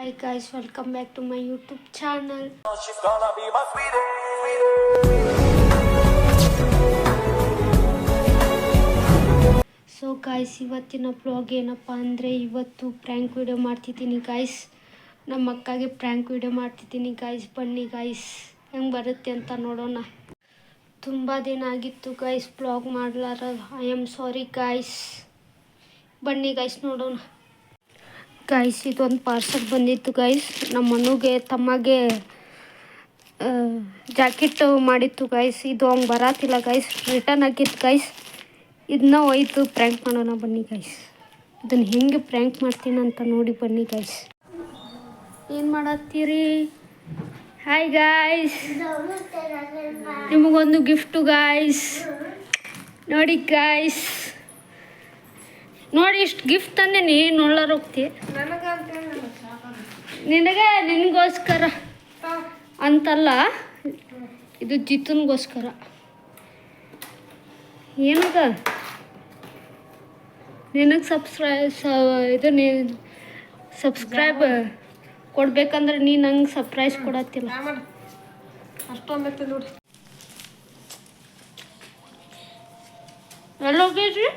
Hi guys, welcome back to my YouTube channel. She's gonna be my sweetie. So guys, ಇವತ್ತಿನ blog ಏನಪ್ಪ ಅಂದರೆ ಇವತ್ತು prank video ಮಾಡ್ತಿದ್ದೀನಿ guys. ನಮ್ಮ ಅಕ್ಕಗೆ ಪ್ರ್ಯಾಂಕ್ ವಿಡಿಯೋ ಮಾಡ್ತಿದ್ದೀನಿ ಗಾಯ್ಸ್. ಬನ್ನಿ ಗಾಯ್ಸ್, ಹೆಂಗೆ ಬರುತ್ತೆ ಅಂತ ನೋಡೋಣ. ತುಂಬ ದಿನ ಆಗಿತ್ತು ಗಾಯ್ಸ್ ಬ್ಲಾಗ್ ಮಾಡ್ಲಾರ. I am sorry guys. ಬನ್ನಿ ಗಾಯ್ಸ್ ನೋಡೋಣ. ಗಾಯ್ಸ್, ಇದೊಂದು ಪಾರ್ಸಲ್ ಬಂದಿತ್ತು ಗಾಯ್ಸ್. ನಮ್ಮ ಮನುಗೆ ತಮ್ಮಗೆ ಜಾಕೆಟ್ ಮಾಡಿತ್ತು ಗಾಯ್ಸ್. ಇದು ಅವ್ನು ಬರತ್ತಿಲ್ಲ ಗಾಯ್ಸ್, ರಿಟರ್ನ್ ಆಗಿತ್ತು ಗಾಯ್ಸ್. ಇದನ್ನ ಒಯ್ದು ಪ್ರ್ಯಾಂಕ್ ಮಾಡೋಣ ಬನ್ನಿ ಗಾಯ್ಸ್. ಇದನ್ನು ಹೆಂಗೆ ಪ್ರ್ಯಾಂಕ್ ಮಾಡ್ತೀನಿ ಅಂತ ನೋಡಿ ಬನ್ನಿ ಗಾಯ್ಸ್. ಏನು ಮಾಡತ್ತೀರಿ? ಹಾಯ್ ಗಾಯ್ಸ್, ನಿಮಗೊಂದು ಗಿಫ್ಟು ಗಾಯ್ಸ್. ನೋಡಿ ಗಾಯ್ಸ್, ನೋಡಿ ಇಷ್ಟು ಗಿಫ್ಟ್ ತಂದೆ ನೀನು ಒಳ್ಳಾರ ಹೋಗ್ತಿ. ನಿನಗೋಸ್ಕರ ಅಂತಲ್ಲ, ಇದು ಜಿತನ್ಗೋಸ್ಕರ. ಏನದ ನಿನಗೆ ಸಬ್ಸ್ಕ್ರೈಬ್ ಕೊಡ್ಬೇಕಂದ್ರೆ ನೀನು ನಂಗೆ ಸರ್ಪ್ರೈಸ್ ಕೊಡತ್ತಿಲ್ಲ. ಅಷ್ಟೊಂದು ನೋಡಿ ಎಲ್ಲ ಹೋಗಿದ್ರಿ?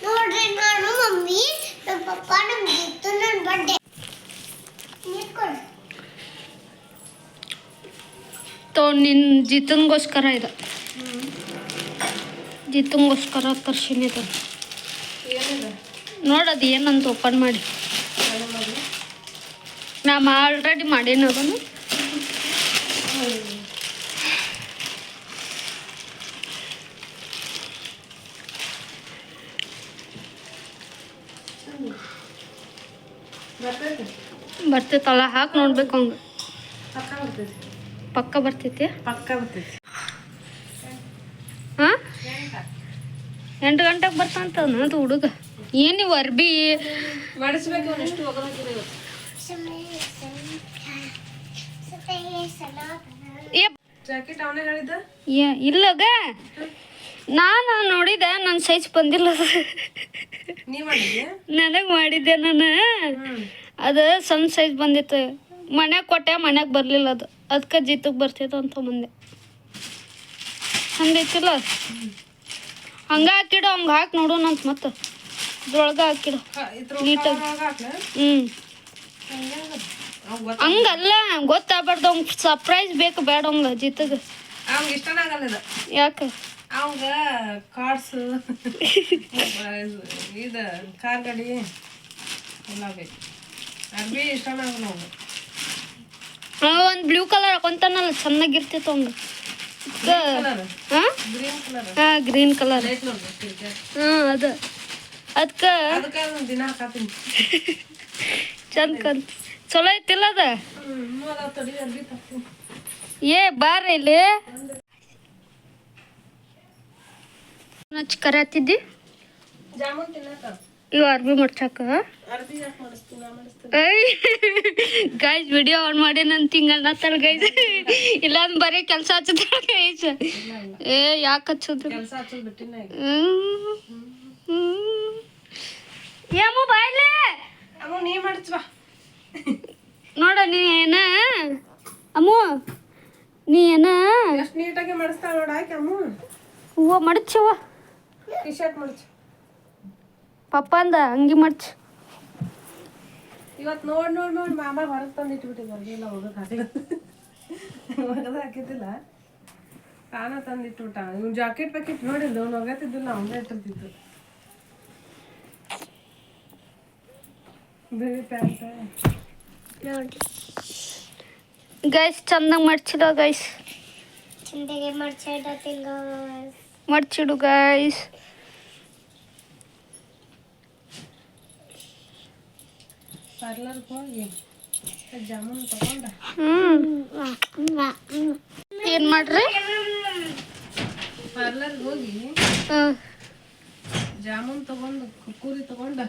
ನೋಡ್ರಿ, ನಾನು ಮಮ್ಮಿ ನಮ್ಮ ಪಪ್ಪ ನಮ್ಮ ಜಿತ್ತು ನನ್ನ ಬರ್ಡೇ ನಿನ್ನ ಜಿತನ್ಗೋಸ್ಕರ ಇದು. ಜಿತನ್ಗೋಸ್ಕರ ತರ್ಸಿನಿದು. ನೋಡೋದು ಏನಂತ ಓಪನ್ ಮಾಡಿ. ನಾ ಆಲ್ರೆಡಿ ಮಾಡೇನು ಅದನ್ನು. ಬರ್ತೈತಲ್ಲ, ಹಾಕಿ ನೋಡ್ಬೇಕು. ಹಂಗೆ ಪಕ್ಕ ಬರ್ತೈತಿ. ಹಾಂ, 8 ಗಂಟೆಗೆ ಬರ್ತಂತ ಅದು ಹುಡುಗ. ಏನು ನೀವು ಅರ್ಬಿ ಮಾಡಿಸ್ಬೇಕು. ಎಷ್ಟು ಜಾಕೆಟ್ ಅವನೇ ಹೇಳಿದ್ದ. ಇಲ್ಲಗ ನಾನು ನೋಡಿದೆ, ನನ್ನ ಸೈಜ್ ಬಂದಿಲ್ಲ. ನನಗೆ ಮಾಡಿದ್ದೆ ನಾನು. ಅದು ಸಣ್ಣ ಸೈಜ್ ಬಂದಿತ್ತು. ಮನ್ಯಾಗ ಕೊಟ್ಟೆ, ಮನ್ಯಾಗ ಬರಲಿಲ್ಲ. ಅದಕ್ಕೆ ಜಿತ್ತಗೆ ಬರ್ತೈತೆ ಅಂತ ಮುಂದೆ. ಚಂದೈತಿಲ್ಲ? ಹಂಗೆ ಹಾಕಿಡು, ಹಂಗೆ ಹಾಕಿ ನೋಡೋಣ ಅಂತ. ಮತ್ತೆ ಇದ್ರೊಳಗೆ ಹಾಕಿಡು ನೀಟಾಗಿ. ಹಂಗಲ್ಲ, ಗೊತ್ತಾಗ್ಬಾರ್ದು. ಅವ್ಗೆ ಸರ್ಪ್ರೈಸ್ ಬೇಕು, ಬೇಡ ಅವಂಗ ಜಿತ್ತಗೆ. ಅವ್ಗೆ ಇಷ್ಟನೇ ಆಗಲ್ಲ. ಯಾಕೆ? ಅವಂಗ ಕಾರ್ಡ್ಸ್ ಇದು ಕಾರ್ ಗಾಡಿ ಎಲ್ಲ ಬೇಕು. ಅರ್ಬಿ ಇಷ್ಟನೇ ಆಗಲ್ಲ ಅವ್ಗೆ. ಒಂದು ಬ್ಲೂ ಕಲರ್ ಹಾಕೊಂತಾನಲ್ಲ, ಚೆನ್ನಾಗಿರ್ತೈತೆ ಅವಂಗ. ಹಾಂ, ಗ್ರೀನ್ ಕಲರ್. ಹಾಂ, ಅದು ಅದಕ್ಕೆ ದಿನ ಹಾಕತ್ತೀನಿ. ಚಂದ ಕಂತ ಚಲೋ ಐತಿಲ್ಲ ಅದ. ಏ ಬಾರ ಇಲ್ಲಿ ಕರೆ ಹತ್ತಿದ್ದಿ. ಜಾಮೂನ್ ತಿನ್ನಕ ಇವು ಅರ್ಬಿ ಮಡ್ಚಾಕ. ಅರ್ಬಿ ಯಾಕೆ ಮಾಡಿಸ್ತೀನಿ? ಗೈಸ್, ವಿಡಿಯೋ ಆನ್ ಮಾಡಿ ನನ್ನ ತಿಂಗಳನ್ನತ್ತಲ್ಲ ಗೈಸ್. ಇಲ್ಲಾಂದ್ರೆ ಬರೀ ಕೆಲಸ ಹಚ್ಚದ ಗೈಸ್. ಏ ಯಾಕೆ ಹಚ್ಚೋದು? ಕೆಲಸ ಹಚ್ಚೋದು ಬಿಟ್ಟಿನ. ಏಮೋ ಬಾಯ್ಲೆ ಅಮ್ಮ, ನೀ ಮಾಡಿಸ್ವಾ ನೋಡ. ನೀ ಏನ ಅಮ್ಮು, ನೀ ಏನ ಎಷ್ಟು ನೀಟಾಗಿ ಮಾಡಿಸ್ತಾ ನೋಡ. ಆಯ್ಕೆ ಅಮ್ಮ, ಹೂವು ಮಡಚವ. T shirt ಮಡಚು. ಪಪ್ಪ ಅಂದ ಅಂಗಿ ಮಡ್ಚು. ಇವತ್ತು ನೋಡಿ ಮಾಮ ಹೊರಗೆ ತಂದು ಇಟ್ಬಿಟ್ಟು ಬರ್ಲಿಲ್ಲ. ಹುಡುಗ ಹಾಕಿದ್ದಿಲ್ಲ, ತಾನ ತಂದು ಇಟ್ಬಿಟ್ಟ. ಇವ್ನು ಜಾಕೆಟ್ ಪ್ಯಾಕೆಟ್ ನೋಡಿಲ್ಲ, ಅವ್ನು ಹೋಗತ್ತಿದ್ದಿಲ್ಲ, ಅವನೇ ಇಟ್ಟಿರ್ತಿತ್ತು. ಬಿಳಿ ಪ್ಯಾಂಟ್ ನೋಡಿ ಗೈಸ್, ಚಂದಂಗೆ ಮಡ್ಚಿದ ಗೈಸ್. ಚಿಂತೆಗೆ ಮಡ್ಚಿಡು ಗೈಸ್. ಪಾರ್ಲರ್ಗೆ ಹೋಗಿ ಜಾಮೂನ್ ತಗೊಂಡ. ಏನು ಮಾಡ್ರಿ? ಪಾರ್ಲರ್ಗೆ ಹೋಗಿ ಜಾಮೂನ್ ತಗೊಂಡು ಕುರ್ಕುರಿ ತಗೊಂಡ.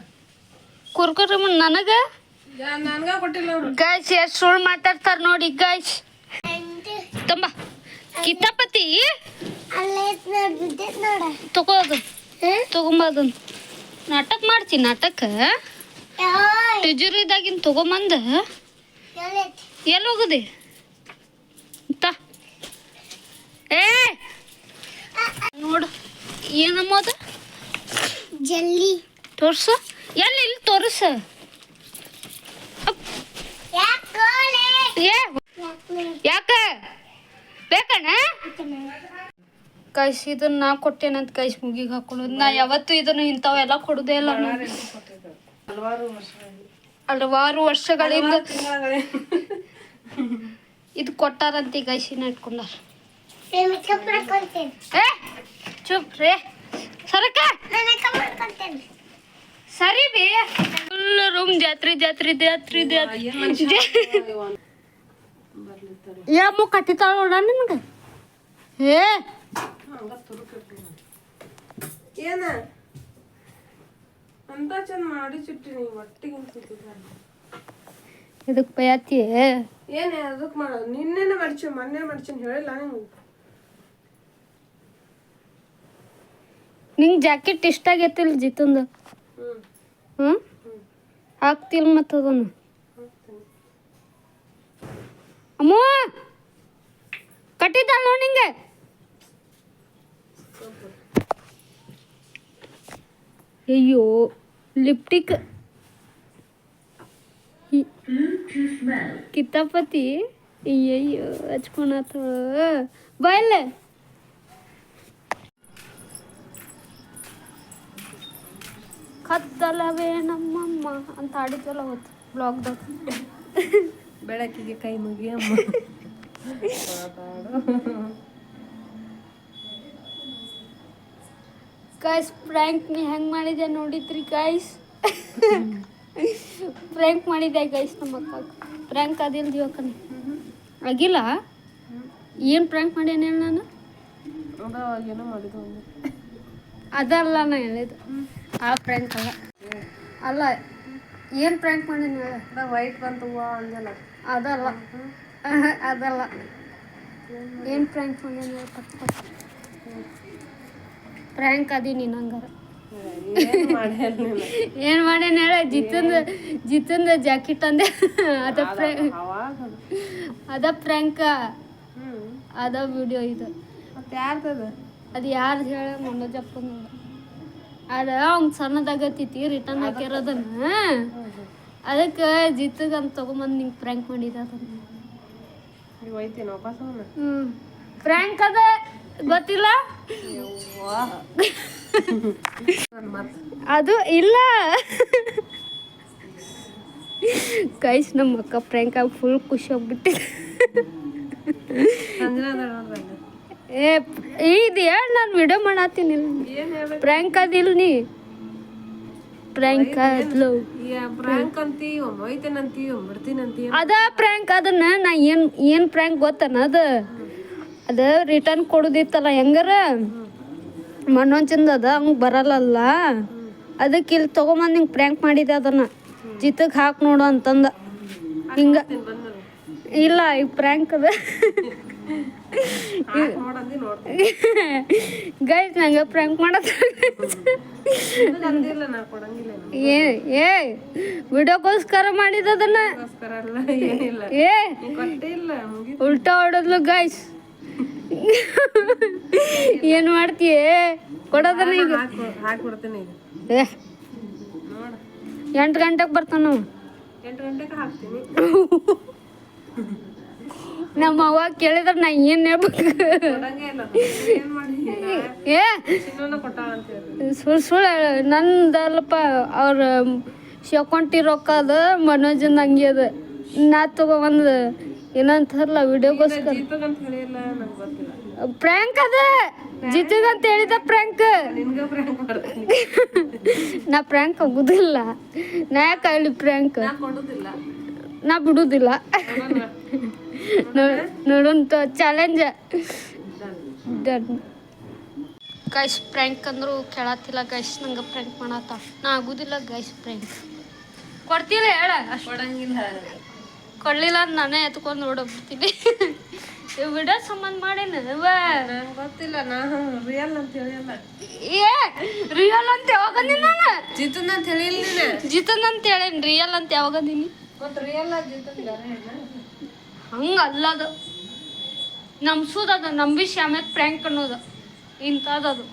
ಕುರ್ಕುರಿ ನನಗೆ ನನ್ಗ ಕೊಟ್ಟಿಲ್ಲ ಅವ್ರು. ಗೈಸ್, ಎಷ್ಟು ಸುಳ್ಳು ಮಾತಾಡ್ತಾರೆ ನೋಡಿ ಗೈಸ್. ತುಂಬ ಕಿತಾಪತಿ ಅಲ್ಲೇ ಬಿದ್ದೈತ್ ನೋಡ. ತಗೋದು ತಗೊಂಬದನ್ ನಾಟಕ ಮಾಡ್ತೀನಿ ನಾಟಕ ಯಾಯ್ ತಿಜುರಿದಾಗಿನ ತಗೊಂಬಂದ ಎಲ್ಲೈತಿ? ಎಲ್ಲಿ ಹೋಗುದಿ ತ ಏ ನೋಡು ಏನಮ್ಮದ ಜಲ್ಲಿ. ತೋರ್ಸು ಎಲ್ಲಿ ಇಲ್ಲಿ ತೋರ್ಸು ಯಾಕೋಲೆ? ಏ ಯಾಕೋಲೆ? ಯಾಕ ಬೇಕಣ್ಣ ಕೈಸ್ ಇದನ್ನ ನಾ ಕೊಟ್ಟೇನಂತ ಕೈಸ್ ಮುಗಿಗೆ ಹಾಕೊಳ್ಳೋದು ನಾ ಯಾವತ್ತೂ ಇದನ್ನು ಇಂಥವೆಲ್ಲ ಕೊಡುದೇ ಇಲ್ಲ ನಾನು. ಹಲವಾರು ವರ್ಷಗಳಿಂದ ಇದು ಕೊಟ್ಟಾರಂತ ಗೈಸಿನ ಇಟ್ಕೊಂಡಾರ. ಮೇಕಪ್ ಮಾಡ್ಕೊಂತೇನೆ. ಏ ಚುಪ್ ರೇ ಸರಕ ನಾನು ಮೇಕಪ್ ಮಾಡ್ಕೊಂತೇನೆ. ಸರಿ ಬೇ ಫುಲ್ ರೂಮ್ ಜಾತ್ರೆ ಜಾತ್ರೆ ಜಾತ್ರೆ ಯಾಮು ಕಟ್ಟಿತಾಳ ನೋಡ ನಿನಗೆ ಏ ಏನ ಅಂತ ಚಂದ ಮಾಡಿ ಚುಟ್ಟಿ ನೀವು ಒಟ್ಟಿಗೆ ಇದಕ್ಕೆ ಪಯಾತಿ ಏನೇ ಅದಕ್ಕೆ ಮಾಡ ನಿನ್ನೆನೆ ಮಡ್ಚು ಮೊನ್ನೆ ಮಡ್ಚನ್ ಹೇಳಿಲ್ಲ ನೀವು. ನಿಂಗೆ ಜಾಕೆಟ್ ಇಷ್ಟ ಆಗೈತಿಲ್ಲ ಜಿತಂದು ಹ್ಞೂ ಹಾಕ್ತಿಲ್ಲ ಮತ್ತು ಅದನ್ನು ಅಮ್ಮ ಕಟ್ಟಿದ್ದಾಳ ನಿಂಗೆ ಅಯ್ಯೋ ಲಿಪ್ಟಿಕ್ ಕಿತಾಪತಿ ಅಯ್ಯಯ್ಯೋ ಹಚ್ಕೊಳತ್ತ ಬಾಯಲ್ಲ ಕತ್ತಲವೇ ನಮ್ಮಮ್ಮ ಅಂತ ಆಡಿದ್ವಲ್ಲ ಅವತ್ತು ಬ್ಲಾಗ್ದಾಗ ಬೆಳಕಿಗೆ ಕೈ ಮುಗಿ ಅಮ್ಮ ಗೈಸ್ ಪ್ರ್ಯಾಂಕ್ ನೀ ಹೆಂಗೆ ಮಾಡಿದೆ ನೋಡಿದ್ರಿ ಗೈಸ್ ಪ್ರ್ಯಾಂಕ್ ಮಾಡಿದೆ ಗೈಸ್ ನಮ್ಮ ಅಕ್ಕ ಪ್ರ್ಯಾಂಕ್ ಅದಿಲ್ಲ ದಿವಕನ ಆಗಿಲ್ಲ ಏನು ಪ್ರ್ಯಾಂಕ್ ಮಾಡ್ಯಾನ ಹೇಳಿ ನಾನು ಏನೋ ಮಾಡಿದ್ದು ಅದಲ್ಲ ನಾ ಹೇಳಿದ್ದು ಆ ಪ್ರ್ಯಾಂಕ್ ಅಲ್ಲ ಅಲ್ಲ ಏನು ಪ್ರ್ಯಾಂಕ್ ಮಾಡೀನಿ ಹೇಳ ವೈಟ್ ಬಂತು ಅಂದಲ್ಲ ಅದಲ್ಲ ಅದಲ್ಲ ಏನು ಪ್ರ್ಯಾಂಕ್ ಮಾಡ್ಯಾನ ಹೇಳ ಪಟ್ ಪ್ರ್ಯಾಂಕ್ ಅದೀನಿ ನಂಗಾರ ಏನು ಮಾಡ್ಯಾನ ಹೇಳ ಜಿತಂದ ಜಾಕೆಟ್ ಅಂದೆ ಅದ ಪ್ರ್ಯಾಂಕ ಅದ ವಿಡಿಯೋ ಇದು ಮತ್ತೆ ಯಾರ್ದದ ಅದು ಯಾರ್ದು ಹೇಳ ಮನೋಜಪ್ಪ ನೋಡ ಅದ ಅವ್ನು ಸಣ್ಣದಾಗತ್ತೈತಿ ರಿಟರ್ನ್ ಹಾಕ್ಯಾರದನ್ನ ಅದಕ್ಕೆ ಜಿತ್ತಗಂತ ತೊಗೊಂಬಂದು ನಿಂಗೆ ಪ್ರ್ಯಾಂಕ್ ಮಾಡಿದ ಅದನ್ನ ಹೋಯ್ತೀನಿ ವಾಪಸ್ ಪ್ರ್ಯಾಂಕ್ ಅದ ಗೊತ್ತಿಲ್ಲ ಅದು ಇಲ್ಲ ಗೈಸ್ ನಮ್ಮ ಅಕ್ಕ ಪ್ರ್ಯಾಂಕ್ ಆಗಿ ಫುಲ್ ಖುಷಿ ಆಗ್ಬಿಟ್ಟಿದೆ ಏ ಇದು ಹೇಳಿ ನಾನು ವಿಡಿಯೋ ಮಾಡತ್ತೀನಿ ಪ್ರ್ಯಾಂಕ್ ಅದಿಲ್ಲ ನೀ ಪ್ರ್ಯಾಂಕ್ ಅದ್ಲು ಪ್ರ್ಯಾಂಕ್ ಅಂತೀವಿ ಹೋಯ್ತೇನೆ ಅಂತೀವಿ ಬರ್ತೀನಿ ಅಂತೀವಿ ಅದ ಪ್ರ್ಯಾಂಕ್ ಅದನ್ನ ನಾ ಏನು ಪ್ರ್ಯಾಂಕ್ ಗೊತ್ತನ ಅದು ರಿಟರ್ನ್ ಕೊಡೋದಿತ್ತಲ್ಲ ಹೆಂಗಾರ ಮನೋಜಂದ ಅದ ಹಂಗೆ ಬರಲ್ಲಲ್ಲ ಅದಕ್ಕೆ ಇಲ್ಲಿ ತೊಗೊಂಬಂದು ಹಿಂಗೆ ಪ್ರ್ಯಾಂಕ್ ಮಾಡಿದೆ ಅದನ್ನ ಜಿತಕ್ಕೆ ಹಾಕಿ ನೋಡು ಅಂತಂದ ಹಿಂಗೆ ಇಲ್ಲ ಈಗ ಪ್ರ್ಯಾಂಕ್ ಅದ ಗೈಸ್ ನಂಗೆ ಪ್ರ್ಯಾಂಕ್ ಮಾಡತ್ತ ಏ ವಿಡಿಯೋಗೋಸ್ಕರ ಮಾಡಿದ ಅದನ್ನ ಏ ಉಲ್ಟಾ ಹೊಡೋದ್ಲು ಗೈಸ್ ಏನು ಮಾಡ್ತೀಯ ಕೊಡೋದನ್ನ ಈಗ ಏ 8 ಗಂಟೆಗೆ ಬರ್ತಾನ ನಾವು 8 ಗಂಟೆಗೆ ಹಾಕ್ತೀನಿ ನಮ್ಮ ಅವ್ವ ಕೇಳಿದ್ರೆ ನಾ ಏನು ಹೇಳ್ಬೇಕು ಏ ಸುಳ್ಳು ನಂದಲ್ಲಪ್ಪ ಅವ್ರ ಶಕೊಂಟಿ ರೊಕ್ಕ ಅದ ಮನೋಜನ್ ಹಂಗೆ ಅದ ನಾ ತಗೊಬಂದು ಏನಂತಾರಲ್ಲ ವಿಡಿಯೋಗೋಸ್ಕರ ಪ್ರ್ಯಾಂಕ್ ಅದ ಜಿತಗಂತ ಹೇಳಿದ ಪ್ರ್ಯಾಂಕ್ ನಾ ಪ್ರ್ಯಾಂಕ್ ಆಗುದಿಲ್ಲ ನಾ ಯಾಕೆ ಹೇಳಿ ಪ್ರ್ಯಾಂಕ್ ನಾ ಬಿಡುದಿಲ್ಲ ನೋಡೋಂತ ಚಾಲೆಂಜ್ ಡನ್ ಗೈಸ್ ಪ್ರ್ಯಾಂಕ್ ಅಂದ್ರು ಕೇಳತ್ತಿಲ್ಲ ಗೈಸ್ ನಂಗೆ ಪ್ರ್ಯಾಂಕ್ ಮಾಡತ್ತ ನಾ ಆಗುದಿಲ್ಲ ಗೈಸ್ ಪ್ರ್ಯಾಂಕ್ ಕೊಡ್ತಿಲ್ಲ ಹೇಳ ಕೊಡಂಗಿಲ್ಲ ಕೊಡ್ಲಿಲ್ಲ ನಾನೇ ಎತ್ಕೊಂಡು ನೋಡೋಗ್ಬಿಡ್ತೀನಿ ವಿಡಿಯೋ ಸಂಬಂಧ ಮಾಡೇನ ನಂಗೆ ಗೊತ್ತಿಲ್ಲ ನಾ ರಿಯಲ್ ಅಂತ ಹೇಳಿಲ್ಲ. ಏ ರಿಯಲ್ ಅಂತ ಯಾವಾಗ ನಾನು ಜಿತನ್ ಅಂತ ಹೇಳಿಲ್ಲ ಜಿತನ್ ಅಂತ ಹೇಳೇನ್ ರಿಯಲ್ ಅಂತ ಯಾವಾಗ ನೀನು ಮತ್ತೆ ರಿಯಲ್ ಜಿತನ್ ಬೇರೆ ಹಂಗಲ್ಲ ಅದು ನಂಬ್ಸೋದದು ನಂಬಿಸಿ ಆಮೇಲೆ ಪ್ರ್ಯಾಂಕ್ ಅನ್ನೋದು ಇಂಥದ್ದು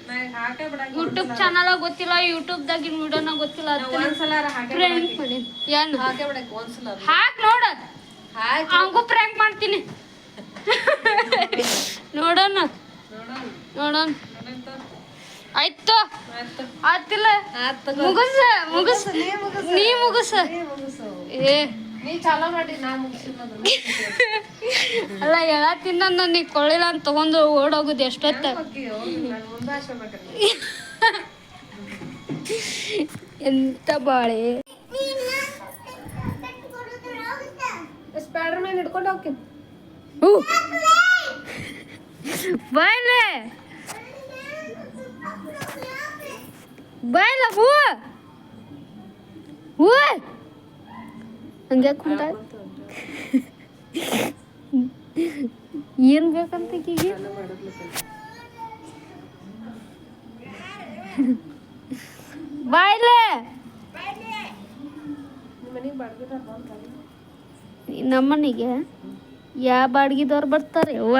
ನಾ ಹಾಕೇ ಬಿಡ. ಯೂಟ್ಯೂಬ್ ಚಾನಲ್ ಗೊತ್ತಿಲ್ಲ ಯೂಟ್ಯೂಬ್ದಾಗಿನ ವಿಡಿಯೋನ ಗೊತ್ತಿಲ್ಲ ಒಂದ್ಸಲ ಹಾಕೇ ಪ್ರ್ಯಾಂಕ್ ಮಾಡಿ ಏನು ಹಾಕೇ ಬಿಡಕ್ಕೆ ಒಂದ್ಸಲ ಹಾಕ್ ನೋಡ ಹಾಕಿ ಹಂಗೂ ಪ್ರ್ಯಾಂಕ್ ಮಾಡ್ತೀನಿ ನೋಡೋಣ ನೋಡೋಣ ಆಯ್ತು ಆತಿಲ್ಲ ಮುಗಿಸ ಮುಗಿಸ್ ನೀ ಮುಗಿಸ ಏ ನೀ ಚಾಲೋ ಮಾಡಿ ನಾ ಮುಗಿಸಿಲ್ಲ ಅಲ್ಲ ಹೇಳತ್ತೀನಿ ನಾನು ನೀ ಕೊಳ್ಳಿಲ್ಲ ಅಂತ ತಗೊಂಡು ಓಡೋಗುದು ಎಷ್ಟೊತ್ತ ಎಂತ ಬಾಳೆ ಸ್ಪೈಡರ್ ಮ್ಯಾನ್ ಹಿಡ್ಕೊಂಡು ಹೋಗ್ತೀನಿ. ಬಾಯ್ಲೆ ಬಾಯ್ಲ ಹೂ ಹೂ ಹಂಗೆ ಕುಂತ ಏನ್ ಬೇಕಂತ ಈಕಿಗೆ ಬಾಯ್ಲೆ ನಮ್ಮನಿಗೆ ಯಾವ ಬಾಡ್ಗಿದವ್ರು ಬರ್ತಾರೆ ಅವ್ವ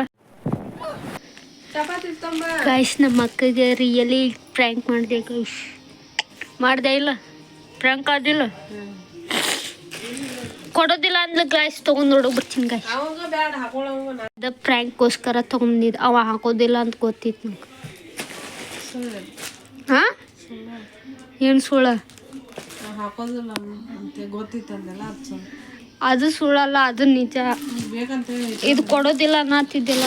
ಚಪಾತಿ ತೊಂಬ ಗಾಯ್ಸ್ ನಮ್ಮ ಅಕ್ಕಗೆ ರಿಯಲಿ ಪ್ರ್ಯಾಂಕ್ ಮಾಡಿದೆ ಗೈಸ್ ಮಾಡ್ದೆ ಇಲ್ಲ ಪ್ರ್ಯಾಂಕ್ ಆದಿಲ್ಲ ಕೊಡೋದಿಲ್ಲ ಅಂದ್ರೆ ಗಾಯ್ಸ್ ತೊಗೊಂಡು ನೋಡೋಕೆ ಬರ್ತೀನಿ ಗಾಯ್ಸ್ ಅವಾಗ ಬ್ಯಾಡ ಹಾಕೊಳ್ಳೋಂಗ ನಾ ಅದ ಪ್ರ್ಯಾಂಕ್ಗೋಸ್ಕರ ತೊಗೊಂಡಿದ್ದು ಅವ ಹಾಕೋದಿಲ್ಲ ಅಂತ ಗೊತ್ತಿತ್ತು ನಂಗೆ ಹಾಂ ಏನು ಸುಳ್ಳ ಹಾಕೋದಿಲ್ಲ ಅಂತ ಗೊತ್ತಿತ್ತಂದೆಲ್ಲ ಅದು ಸುಳ್ಳು. ಅದು ಸುಳ್ಳಲ್ಲ ಅದು ನಿಜ ಬೇಕಂತ ಹೇಳಿ ಇದು ಕೊಡೋದಿಲ್ಲ ಅನ್ನತ್ತಿದ್ದಿಲ್ಲ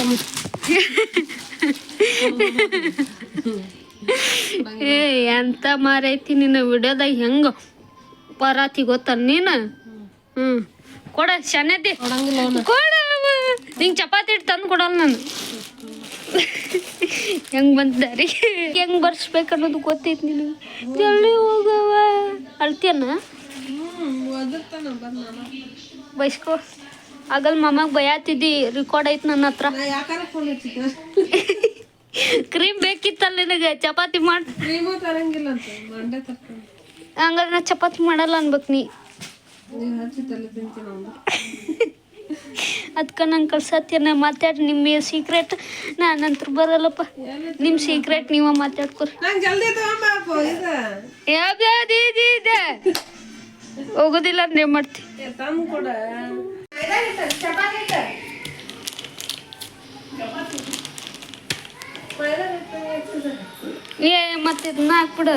ಏ ಎಂತ ಮಾರೈತಿ ನಿನ್ನ ವಿಡಿಯೋದಾಗ ಹೆಂಗ ಪರಾತಿ ಗೊತ್ತ ನೀನು ಕೊಡ ಶನದಿ ಕೊಡ ನಿಂಗೆ ಚಪಾತಿ ಇಟ್ಟು ತಂದು ಕೊಡಲ್ಲ ನಾನು ಹೆಂಗ್ ಬಂದಾರಿ ಹೆಂಗ್ ಬರ್ಸ್ಬೇಕು ಅನ್ನೋದು ಗೊತ್ತೈತಿ ನಿನಗೆ ಜಲ್ದಿ ಹೋಗವ ಅಳ್ತೀಯನ ಒದರ್ತಾನ ಬಂದು ನಾನು ಬೈಸ್ಕೊ ಆಗಲ್ ಮಮ್ಮಗೆ ಬಯಾತಿದ್ದಿ ರೆಕಾರ್ಡ್ ಐತಿ ನನ್ನ ಹತ್ರ ನಾ ಯಾಕಾರ ಫೋನ್ ಹಚ್ಚಿದ್ದೆ ಕ್ರೀಮ್ ಬೇಕಿತ್ತಲ್ಲ ನಿನಗೆ ಚಪಾತಿ ಮಾಡಿ ಕ್ರೀಮು ತರಂಗಿಲ್ಲ ಅಂತ ಮಂಡೆ ತರ್ತೀನಿ. ಹಂಗಾರೆ ನಾ ಚಪಾತಿ ಮಾಡಲ್ಲ ಅನ್ಬೇಕು ನೀ ನೀವು ಹಚ್ಚಿ ತಲೆ ತಿಂತೀನಿ ಅವ್ನು ಅದಕ್ಕೆ ನಂಗೆ ಕಳ್ಸತ್ತೀನ ಮಾತಾಡಿ ನಿಮ್ಮ ಸೀಕ್ರೆಟ್ ನಾನಂತರ ಬರಲ್ಲಪ್ಪ ನಿಮ್ಮ ಸೀಕ್ರೆಟ್ ನೀವ ಮಾತಾಡ್ಕೊರಿ ನಂಗೆ ಜಲ್ದಿ ತಗೊಂಬಾಕು ಇದು ಯಾವ್ದು ಇದೆ ಹೋಗೋದಿಲ್ಲ ಅಂದ್ರೆ ಏನ್ ಮಾಡ್ತಿ ತಂದು ಕೊಡ ಚಪಾತಿ ಏ ಮತ್ತೆ ಇದನ್ನ ಹಾಕ್ಬಿಡ